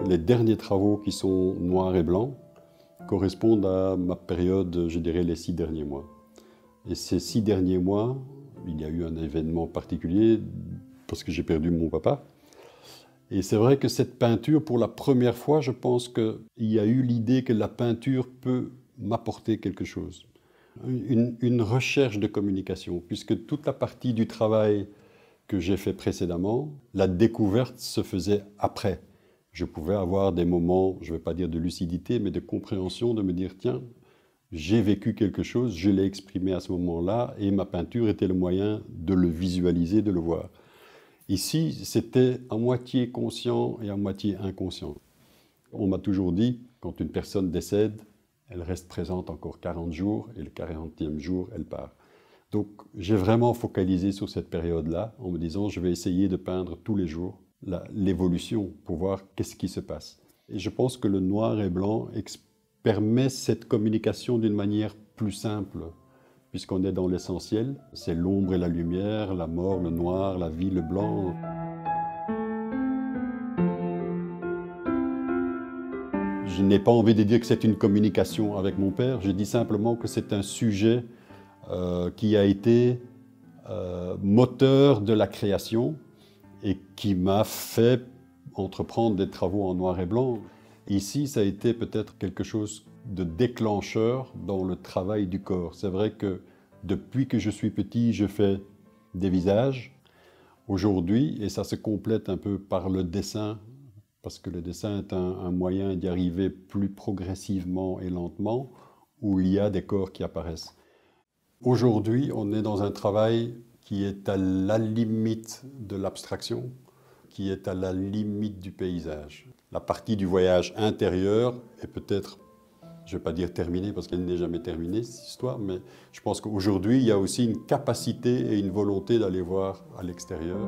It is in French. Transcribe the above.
Les derniers travaux qui sont noirs et blancs correspondent à ma période, je dirais, les 6 derniers mois. Et ces 6 derniers mois, il y a eu un événement particulier parce que j'ai perdu mon papa. Et c'est vrai que cette peinture, pour la première fois, je pense qu'il y a eu l'idée que la peinture peut m'apporter quelque chose. Une recherche de communication, puisque toute la partie du travail que j'ai fait précédemment, la découverte se faisait après. Je pouvais avoir des moments, je ne vais pas dire de lucidité, mais de compréhension, de me dire, tiens, j'ai vécu quelque chose, je l'ai exprimé à ce moment-là, et ma peinture était le moyen de le visualiser, de le voir. Ici, c'était à moitié conscient et à moitié inconscient. On m'a toujours dit, quand une personne décède, elle reste présente encore 40 jours, et le 40e jour, elle part. Donc, j'ai vraiment focalisé sur cette période-là, en me disant, je vais essayer de peindre tous les jours l'évolution, pour voir qu'est-ce qui se passe. Et je pense que le noir et blanc permet cette communication d'une manière plus simple, puisqu'on est dans l'essentiel. C'est l'ombre et la lumière, la mort, le noir, la vie, le blanc. Je n'ai pas envie de dire que c'est une communication avec mon père, je dis simplement que c'est un sujet qui a été moteur de la création et qui m'a fait entreprendre des travaux en noir et blanc. Ici, ça a été peut-être quelque chose de déclencheur dans le travail du corps. C'est vrai que depuis que je suis petit, je fais des visages. Aujourd'hui, et ça se complète un peu par le dessin, parce que le dessin est un moyen d'y arriver plus progressivement et lentement, où il y a des corps qui apparaissent. Aujourd'hui, on est dans un travail qui est à la limite de l'abstraction, qui est à la limite du paysage. La partie du voyage intérieur est peut-être, je ne vais pas dire terminée parce qu'elle n'est jamais terminée, cette histoire, mais je pense qu'aujourd'hui, il y a aussi une capacité et une volonté d'aller voir à l'extérieur.